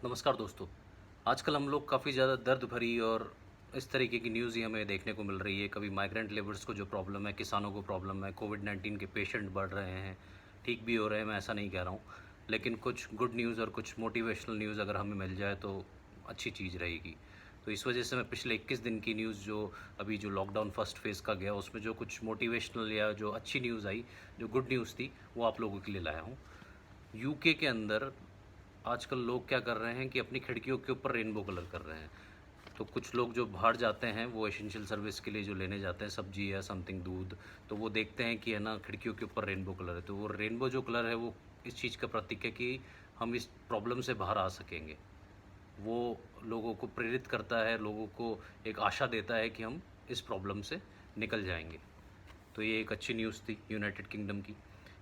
नमस्कार दोस्तों। आजकल हम लोग काफ़ी ज़्यादा दर्द भरी और इस तरीके की न्यूज़ ही हमें देखने को मिल रही है। कभी माइग्रेंट लेबर्स को जो प्रॉब्लम है, किसानों को प्रॉब्लम है, कोविड-19 के पेशेंट बढ़ रहे हैं, ठीक भी हो रहे हैं, मैं ऐसा नहीं कह रहा हूँ। लेकिन कुछ गुड न्यूज़ और कुछ मोटिवेशनल न्यूज़ अगर हमें मिल जाए तो अच्छी चीज़ रहेगी। तो इस वजह से मैं पिछले 21 दिन की न्यूज़ जो अभी जो लॉकडाउन फर्स्ट फ़ेज़ का गया, उसमें जो कुछ मोटिवेशनल या जो अच्छी न्यूज़ आई, जो गुड न्यूज़ थी, वो आप लोगों के लिए लाया हूँ। यूके के अंदर आजकल लोग क्या कर रहे हैं कि अपनी खिड़कियों के ऊपर रेनबो कलर कर रहे हैं। तो कुछ लोग जो बाहर जाते हैं वो एसेंशियल सर्विस के लिए जो लेने जाते हैं सब्जी या समथिंग दूध, तो वो देखते हैं कि है ना खिड़कियों के ऊपर रेनबो कलर है। तो वो रेनबो जो कलर है वो इस चीज़ का प्रतीक है कि हम इस प्रॉब्लम से बाहर आ सकेंगे। वो लोगों को प्रेरित करता है, लोगों को एक आशा देता है कि हम इस प्रॉब्लम से निकल जाएंगे। तो ये एक अच्छी न्यूज़ थी यूनाइटेड किंगडम की।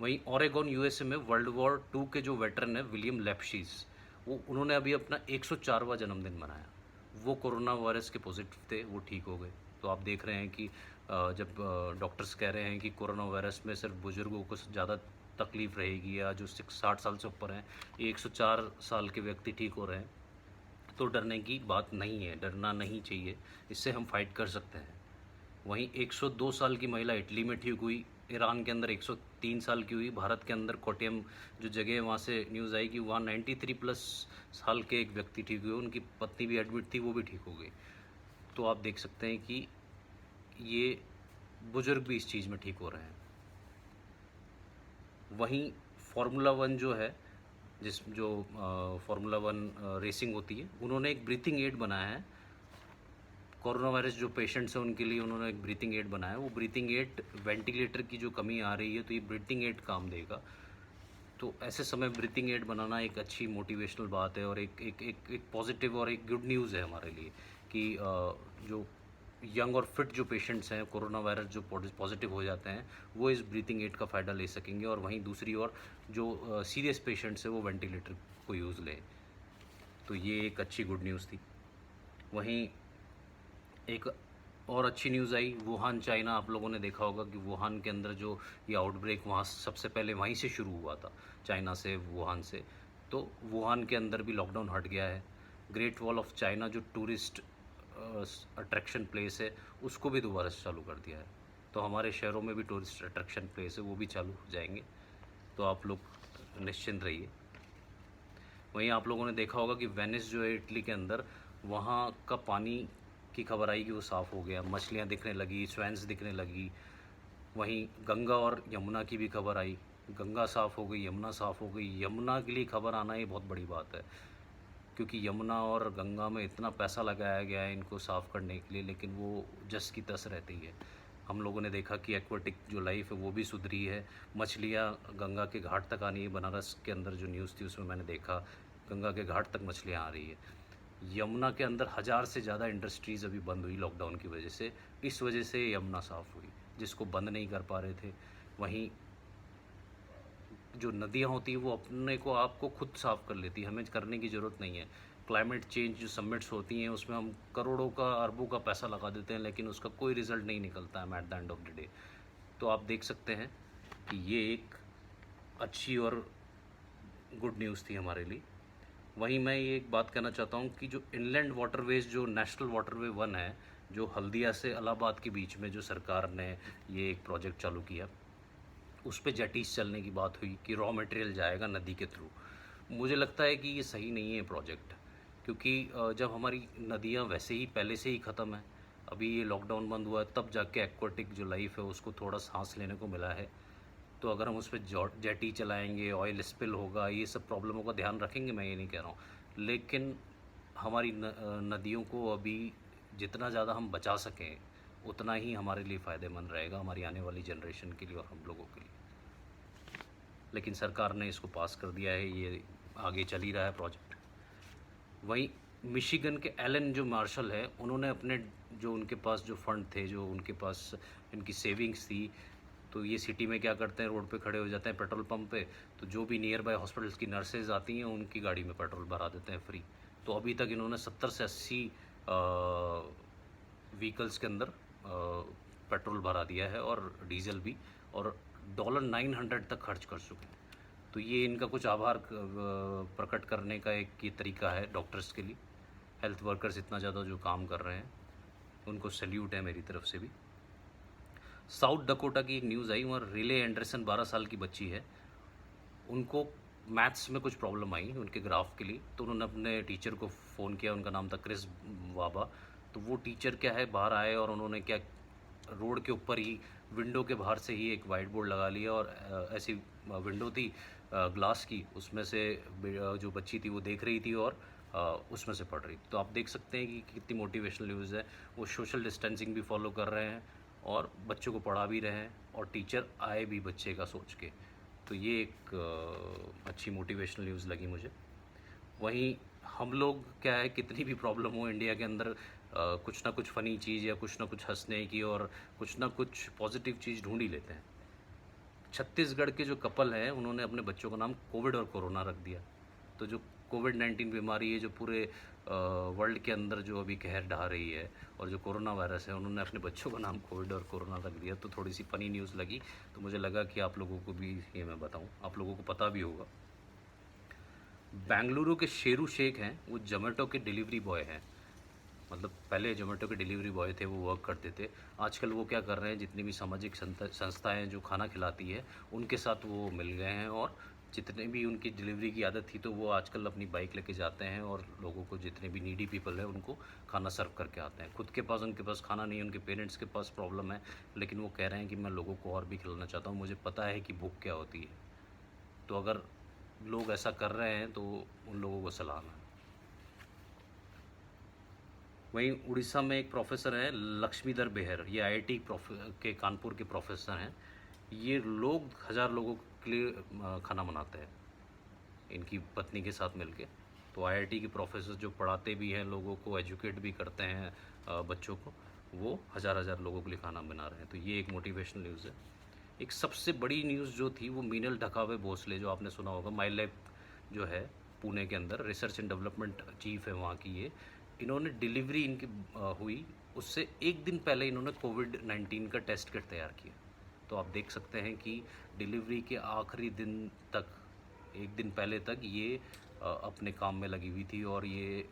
वहीं ओरेगोन यूएसए में वर्ल्ड वॉर 2 के जो वेटरन है विलियम लेप्शीज, वो उन्होंने अभी अपना 104वां जन्मदिन मनाया। वो कोरोना वायरस के पॉजिटिव थे, वो ठीक हो गए। तो आप देख रहे हैं कि जब डॉक्टर्स कह रहे हैं कि कोरोना वायरस में सिर्फ बुजुर्गों को ज़्यादा तकलीफ रहेगी या जो 60 साल से ऊपर हैं, ये 104 साल के व्यक्ति ठीक हो रहे हैं, तो डरने की बात नहीं है, डरना नहीं चाहिए। इससे हम फाइट कर सकते हैं। वहीं 102 साल की महिला इटली में ठीक हुई, ईरान के अंदर 103 साल की हुई, भारत के अंदर कोट्यम जो जगह है वहाँ से न्यूज़ आई कि वहाँ 93 प्लस साल के एक व्यक्ति ठीक हुए, उनकी पत्नी भी एडमिट थी, वो भी ठीक हो गई। तो आप देख सकते हैं कि ये बुजुर्ग भी इस चीज़ में ठीक हो रहे हैं। वहीं फार्मूला वन जो है, जिस जो फार्मूला वन रेसिंग होती है, उन्होंने एक ब्रीथिंग एड बनाया है। कोरोना वायरस जो पेशेंट्स हैं उनके लिए उन्होंने एक ब्रीथिंग एड बनाया है। वो ब्रीथिंग एड, वेंटिलेटर की जो कमी आ रही है तो ये ब्रीथिंग एड काम देगा। तो ऐसे समय ब्रीथिंग एड बनाना एक अच्छी मोटिवेशनल बात है और एक पॉजिटिव और एक गुड न्यूज़ है हमारे लिए कि जो यंग और फिट जो पेशेंट्स हैं, कोरोना वायरस जो पॉजिटिव हो जाते हैं, वो इस ब्रीथिंग एड का फ़ायदा ले सकेंगे। और वहीं दूसरी ओर जो सीरियस पेशेंट्स हैं वो वेंटिलेटर को यूज़ लें। तो ये एक अच्छी गुड न्यूज़ थी। वहीं एक और अच्छी न्यूज़ आई वुहान चाइना। आप लोगों ने देखा होगा कि वुहान के अंदर जो ये आउटब्रेक वहाँ सबसे पहले वहीं से शुरू हुआ था, चाइना से, वुहान से। तो वुहान के अंदर भी लॉकडाउन हट गया है। ग्रेट वॉल ऑफ चाइना जो टूरिस्ट अट्रैक्शन प्लेस है, उसको भी दोबारा से चालू कर दिया है। तो हमारे शहरों में भी टूरिस्ट अट्रैक्शन प्लेस है, वो भी चालू हो जाएंगे। तो आप लोग निश्चिंत रहिए। वहीं आप लोगों ने देखा होगा कि वेनिस जो है इटली के अंदर, वहाँ का पानी की खबर आई कि वो साफ़ हो गया, मछलियाँ दिखने लगी, स्वैन्स दिखने लगी। वहीं गंगा और यमुना की भी खबर आई, गंगा साफ़ हो गई, यमुना साफ़ हो गई। यमुना के लिए खबर आना ये बहुत बड़ी बात है, क्योंकि यमुना और गंगा में इतना पैसा लगाया गया है इनको साफ़ करने के लिए, लेकिन वो जस की तस रहती है। हम लोगों ने देखा कि एक्वाटिक जो लाइफ है वो भी सुधरी है। मछलियाँ गंगा के घाट तक आनी है। बनारस के अंदर जो न्यूज़ थी उसमें मैंने देखा गंगा के घाट तक मछलियाँ आ रही है। यमुना के अंदर 1000 से ज़्यादा इंडस्ट्रीज़ अभी बंद हुई लॉकडाउन की वजह से। इस वजह से यमुना साफ़ हुई, जिसको बंद नहीं कर पा रहे थे। वहीं जो नदियाँ होती हैं वो अपने को आपको खुद साफ़ कर लेती हैं, हमें करने की ज़रूरत नहीं है। क्लाइमेट चेंज जो समिट्स होती हैं उसमें हम करोड़ों का, अरबों का पैसा लगा देते हैं, लेकिन उसका कोई रिज़ल्ट नहीं निकलता है at the end of the day. तो आप देख सकते हैं कि ये एक अच्छी और गुड न्यूज़ थी हमारे लिए। वहीं मैं ये एक बात कहना चाहता हूँ कि जो इनलैंड वाटरवेज़ जो नेशनल वाटरवे 1 है, जो हल्दिया से इलाहाबाद के बीच में जो सरकार ने ये एक प्रोजेक्ट चालू किया, उस पे जेटीज़ चलने की बात हुई कि रॉ मटेरियल जाएगा नदी के थ्रू। मुझे लगता है कि ये सही नहीं है प्रोजेक्ट, क्योंकि जब हमारी नदियाँ वैसे ही पहले से ही ख़त्म है, अभी ये लॉकडाउन बंद हुआ है तब जाके एक्वाटिक जो लाइफ है उसको थोड़ा सांस लेने को मिला है। तो अगर हम उस पे जेटी चलाएंगे, ऑयल स्पिल होगा, ये सब प्रॉब्लमों का ध्यान रखेंगे, मैं ये नहीं कह रहा हूँ, लेकिन हमारी नदियों को अभी जितना ज़्यादा हम बचा सकें उतना ही हमारे लिए फ़ायदेमंद रहेगा, हमारी आने वाली जनरेशन के लिए और हम लोगों के लिए। लेकिन सरकार ने इसको पास कर दिया है, ये आगे चल ही रहा है प्रोजेक्ट। वहीं मिशिगन के एलन जो मार्शल है, उन्होंने अपने जो उनके पास जो फंड थे, जो उनके पास इनकी सेविंग्स थी, तो ये सिटी में क्या करते हैं, रोड पे खड़े हो जाते हैं पेट्रोल पंप पे, तो जो भी नियर बाय हॉस्पिटल्स की नर्सेज आती हैं उनकी गाड़ी में पेट्रोल भरा देते हैं फ्री। तो अभी तक इन्होंने 70 से 80 व्हीकल्स के अंदर पेट्रोल भरा दिया है और डीजल भी, और $900 तक खर्च कर चुके हैं। तो ये इनका कुछ आभार प्रकट करने का एक ये तरीका है डॉक्टर्स के लिए। हेल्थ वर्कर्स इतना ज़्यादा जो काम कर रहे हैं, उनको सैल्यूट है मेरी तरफ से भी। साउथ डकोटा की एक न्यूज़ आई, वहाँ रिले एंडरसन 12 साल की बच्ची है, उनको मैथ्स में कुछ प्रॉब्लम आई उनके ग्राफ के लिए, तो उन्होंने अपने टीचर को फ़ोन किया, उनका नाम था क्रिस वाबा। तो वो टीचर क्या है बाहर आए और उन्होंने क्या रोड के ऊपर ही विंडो के बाहर से ही एक वाइट बोर्ड लगा लिया, और ऐसी विंडो थी ग्लास की, उसमें से जो बच्ची थी वो देख रही थी और उसमें से पढ़ रही थी। तो आप देख सकते हैं कि कितनी मोटिवेशनल न्यूज़ है। वो सोशल डिस्टेंसिंग भी फॉलो कर रहे हैं और बच्चों को पढ़ा भी रहे हैं, और टीचर आए भी बच्चे का सोच के। तो ये एक अच्छी मोटिवेशनल न्यूज़ लगी मुझे। वहीं हम लोग क्या है, कितनी भी प्रॉब्लम हो इंडिया के अंदर, कुछ ना कुछ फ़नी चीज़ या कुछ ना कुछ हंसने की और कुछ ना कुछ पॉजिटिव चीज़ ढूंढ ही लेते हैं। छत्तीसगढ़ के जो कपल हैं, उन्होंने अपने बच्चों का नाम कोविड और कोरोना रख दिया। तो जो कोविड-19 बीमारी है, जो पूरे वर्ल्ड के अंदर जो अभी कहर ढा रही है, और जो कोरोना वायरस है, उन्होंने अपने बच्चों का नाम कोविड और कोरोना रख दिया। तो थोड़ी सी फ़नी न्यूज़ लगी, तो मुझे लगा कि आप लोगों को भी ये मैं बताऊं, आप लोगों को पता भी होगा। बेंगलुरु के शेरू शेख हैं, वो जोमेटो के डिलीवरी बॉय हैं। मतलब पहले जोमेटो के डिलीवरी बॉय थे, वो वर्क करते थे। आजकल वो क्या कर रहे हैं, जितनी भी सामाजिक संस्थाएं जो खाना खिलाती है, उनके साथ वो मिल गए हैं, और जितने भी उनकी डिलीवरी की आदत थी, तो वो आजकल अपनी बाइक लेके जाते हैं और लोगों को, जितने भी नीडी पीपल है, उनको खाना सर्व करके आते हैं। खुद के पास उनके पास खाना नहीं है, उनके पेरेंट्स के पास प्रॉब्लम है, लेकिन वो कह रहे हैं कि मैं लोगों को और भी खिलाना चाहता हूँ, मुझे पता है कि भूख क्या होती है। तो अगर लोग ऐसा कर रहे हैं तो उन लोगों को सलाम है। वहीं उड़ीसा में एक प्रोफेसर हैं लक्ष्मीधर बेहर, ये आईआईटी के कानपुर के प्रोफेसर हैं। ये लोग 1000 लोगों के लिए खाना बनाते हैं इनकी पत्नी के साथ मिलके। तो आईआईटी के प्रोफेसर जो पढ़ाते भी हैं, लोगों को एजुकेट भी करते हैं, बच्चों को, वो 1000 लोगों के लिए खाना बना रहे हैं। तो ये एक मोटिवेशनल न्यूज़ है। एक सबसे बड़ी न्यूज़ जो थी, वो मीनल ढकावे भोसले, जो आपने सुना होगा, माई लाइफ जो है पुणे के अंदर रिसर्च एंड डेवलपमेंट चीफ है वहाँ की ये। इन्होंने डिलीवरी इनकी हुई, उससे एक दिन पहले इन्होंने कोविड-19 का टेस्ट किट तैयार किया। तो आप देख सकते हैं कि डिलीवरी के आखिरी दिन तक, एक दिन पहले तक ये अपने काम में लगी हुई थी, और ये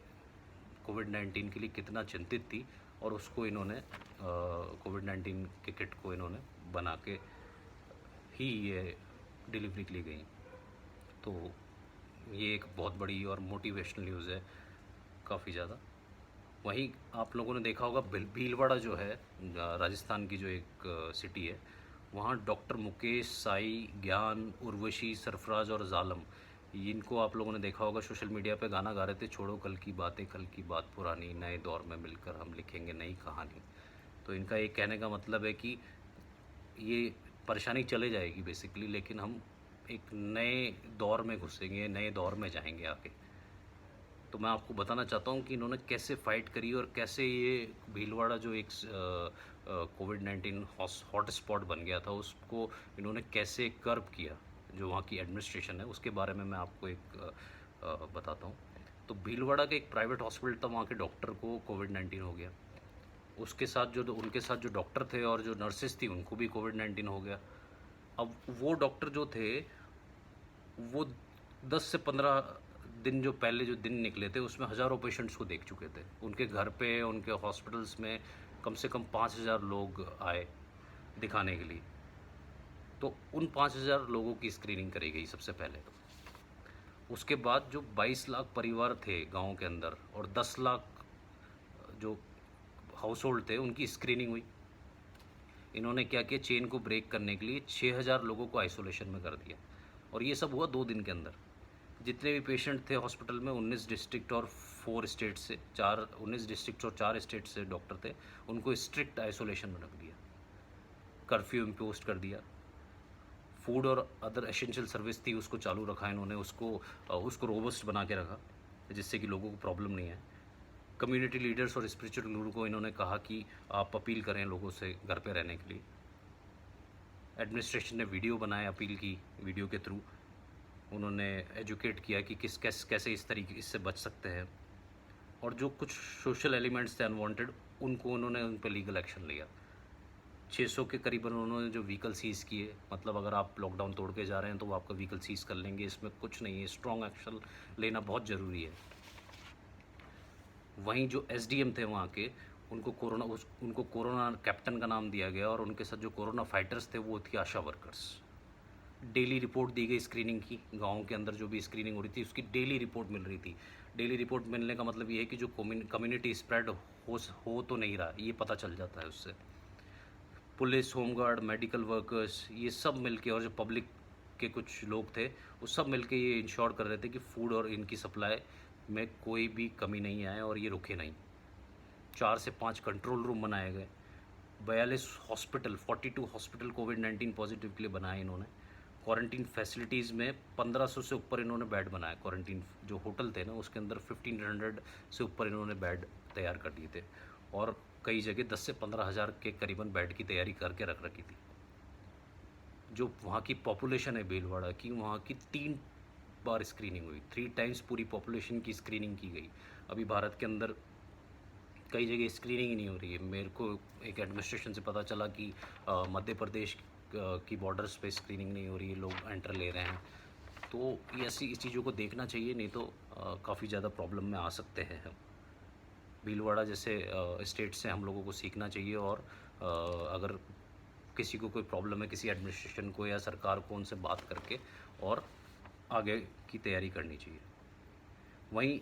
कोविड-19 के लिए कितना चिंतित थी, और उसको इन्होंने कोविड-19 के किट को इन्होंने बना के ही ये डिलीवरी के लिए गई। तो ये एक बहुत बड़ी और मोटिवेशनल न्यूज़ है काफ़ी ज़्यादा। वहीं आप लोगों ने देखा होगा भीलवाड़ा जो है, राजस्थान की जो एक सिटी है, वहाँ डॉक्टर मुकेश, साई, ज्ञान, उर्वशी, सरफराज और जालम, इनको आप लोगों ने देखा होगा सोशल मीडिया पे गाना गा रहे थे, छोड़ो कल की बातें, कल की बात पुरानी, नए दौर में मिलकर हम लिखेंगे नई कहानी। तो इनका एक कहने का मतलब है कि ये परेशानी चले जाएगी बेसिकली, लेकिन हम एक नए दौर में घुसेंगे, नए दौर में जाएंगे आगे। तो मैं आपको बताना चाहता हूँ कि इन्होंने कैसे फ़ाइट करी, और कैसे ये भीलवाड़ा जो एक कोविड-19 हॉट स्पॉट बन गया था, उसको इन्होंने कैसे कर्ब किया, जो वहाँ की एडमिनिस्ट्रेशन है, उसके बारे में मैं आपको एक बताता हूँ। तो भीलवाड़ा के एक प्राइवेट हॉस्पिटल था, वहाँ के डॉक्टर को कोविड-19 हो गया। उसके साथ जो उनके साथ जो डॉक्टर थे और जो नर्सेस थी, उनको भी कोविड-19 हो गया। अब वो डॉक्टर जो थे, वो 10 से 15 दिन जो पहले जो दिन निकले थे, उसमें हज़ारों पेशेंट्स को देख चुके थे। उनके घर पे, उनके हॉस्पिटल्स में कम से कम 5000 लोग आए दिखाने के लिए। तो उन 5000 लोगों की स्क्रीनिंग करी गई सबसे पहले। उसके बाद जो 22 लाख परिवार थे गाँव के अंदर, और 10 लाख जो हाउस होल्ड थे, उनकी स्क्रीनिंग हुई। इन्होंने क्या किया, चेन को ब्रेक करने के लिए 6000 लोगों को आइसोलेशन में कर दिया, और ये सब हुआ 2 दिन के अंदर। जितने भी पेशेंट थे हॉस्पिटल में, 19 डिस्ट्रिक्ट और 4 स्टेट से, 19 डिस्ट्रिक्ट और 4 स्टेट से डॉक्टर थे, उनको स्ट्रिक्ट आइसोलेशन में रख दिया, कर्फ्यू इम्पोज कर दिया। फूड और अदर एसेंशियल सर्विस थी, उसको चालू रखा इन्होंने, उसको रोबस्ट बना के रखा, जिससे कि लोगों को प्रॉब्लम नहीं है। कम्युनिटी लीडर्स और स्पिरिचुअल गुरु को इन्होंने कहा कि आप अपील करें लोगों से घर पे रहने के लिए। एडमिनिस्ट्रेशन ने वीडियो बनाए अपील की, वीडियो के थ्रू उन्होंने एजुकेट किया कि कैसे इस तरीके इससे बच सकते हैं, और जो कुछ सोशल एलिमेंट्स थे अनवांटेड, उनको उन्होंने उन पर लीगल एक्शन लिया। 600 के करीबन उन्होंने जो व्हीकल सीज़ किए, मतलब अगर आप लॉकडाउन तोड़ के जा रहे हैं तो वो आपका व्हीकल सीज़ कर लेंगे, इसमें कुछ नहीं है, स्ट्रॉन्ग एक्शन लेना बहुत ज़रूरी है। वहीं जो एसडीएम थे वहाँ के, उनको कोरोना कैप्टन का नाम दिया गया, और उनके साथ जो कोरोना फाइटर्स थे वो थी आशा वर्कर्स। डेली रिपोर्ट दी गई स्क्रीनिंग की, गाँव के अंदर जो भी स्क्रीनिंग हो रही थी उसकी डेली रिपोर्ट मिल रही थी। डेली रिपोर्ट मिलने का मतलब ये है कि जो कम्युनिटी स्प्रेड हो तो नहीं रहा, ये पता चल जाता है उससे। पुलिस, होमगार्ड, मेडिकल वर्कर्स, ये सब मिलके, और जो पब्लिक के कुछ लोग थे वो सब मिलके ये इंश्योर कर रहे थे कि फूड और इनकी सप्लाई में कोई भी कमी नहीं आए और ये रुके नहीं। 4 से 5 कंट्रोल रूम बनाए गए, 42 हॉस्पिटल, 42 हॉस्पिटल कोविड-19 पॉजिटिव के लिए बनाए इन्होंने। क्वारंटीन फैसिलिटीज़ में 1500 से ऊपर इन्होंने बेड बनाए। क्वारंटीन जो होटल थे ना उसके अंदर 1500 से ऊपर इन्होंने बेड तैयार कर दिए थे, और कई जगह 10 से 15,000 के करीबन बेड की तैयारी करके रख रखी थी। जो वहाँ की पॉपुलेशन है भीलवाड़ा की, वहाँ की 3 बार स्क्रीनिंग हुई, 3 टाइम्स पूरी पॉपुलेशन की स्क्रीनिंग की गई। अभी भारत के अंदर कई जगह स्क्रीनिंग ही नहीं हो रही है। मेरे को एक एडमिनिस्ट्रेशन से पता चला कि मध्य प्रदेश की बॉर्डर्स पे स्क्रीनिंग नहीं हो रही है, लोग एंटर ले रहे हैं। तो ये ऐसी इस चीज़ों को देखना चाहिए, नहीं तो काफ़ी ज़्यादा प्रॉब्लम में आ सकते हैं हम। भीलवाड़ा जैसे स्टेट से हम लोगों को सीखना चाहिए, और अगर किसी को कोई प्रॉब्लम है, किसी एडमिनिस्ट्रेशन को या सरकार को, उनसे बात करके और आगे की तैयारी करनी चाहिए। वहीं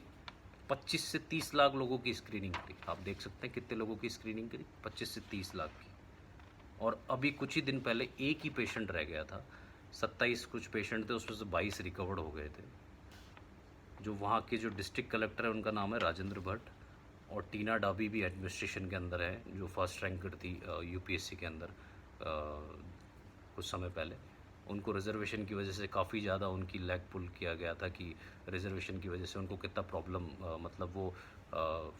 25 से 30 लाख लोगों की स्क्रीनिंग करी, आप देख सकते हैं कितने लोगों की स्क्रीनिंग करी, 25 से 30 लाख की। और अभी कुछ ही दिन पहले एक ही पेशेंट रह गया था, 27 कुछ पेशेंट थे, उसमें से 22 रिकवर्ड हो गए थे। जो वहाँ के जो डिस्ट्रिक्ट कलेक्टर है उनका नाम है राजेंद्र भट्ट, और टीना डाबी भी एडमिनिस्ट्रेशन के अंदर है, जो फर्स्ट रैंकर थी यूपीएससी के अंदर कुछ समय पहले। उनको रिजर्वेशन की वजह से काफ़ी ज़्यादा उनकी लेग पुल किया गया था कि रिजर्वेशन की वजह से उनको कितना प्रॉब्लम, मतलब वो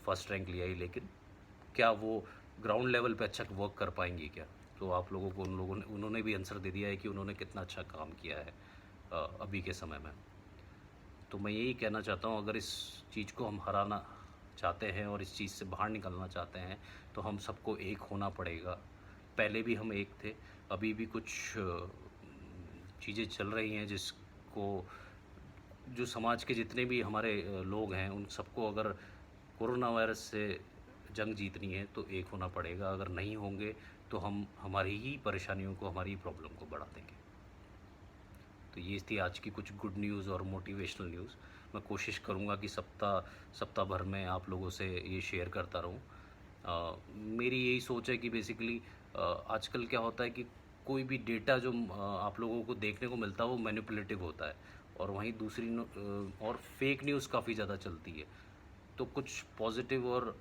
फर्स्ट रैंक लिया ही, लेकिन क्या वो ग्राउंड लेवल पे अच्छा वर्क कर पाएंगी क्या? तो आप लोगों को उन्होंने भी आंसर दे दिया है कि उन्होंने कितना अच्छा काम किया है अभी के समय में। तो मैं यही कहना चाहता हूँ, अगर इस चीज़ को हम हराना चाहते हैं और इस चीज़ से बाहर निकलना चाहते हैं तो हम सबको एक होना पड़ेगा। पहले भी हम एक थे, अभी भी कुछ चीज़ें चल रही हैं जिसको, जो समाज के जितने भी हमारे लोग हैं उन सबको अगर कोरोना वायरस से जंग जीतनी है तो एक होना पड़ेगा। अगर नहीं होंगे तो हम हमारी ही परेशानियों को, हमारी ही प्रॉब्लम को बढ़ा देंगे। तो ये थी आज की कुछ गुड न्यूज़ और मोटिवेशनल न्यूज़। मैं कोशिश करूँगा कि सप्ताह भर में आप लोगों से ये शेयर करता रहूँ। मेरी यही सोच है कि बेसिकली आजकल क्या होता है कि कोई भी डेटा जो आप लोगों को देखने को मिलता है वो मैनिपुलेटिव होता है, और वहीं और फेक न्यूज़ काफ़ी ज़्यादा चलती है। तो कुछ पॉजिटिव और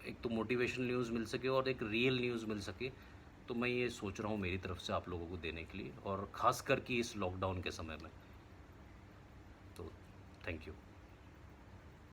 एक तो मोटिवेशनल न्यूज़ मिल सके और एक रियल न्यूज़ मिल सके, तो मैं ये सोच रहा हूँ मेरी तरफ से आप लोगों को देने के लिए, और ख़ास करके इस लॉकडाउन के समय में। तो थैंक यू।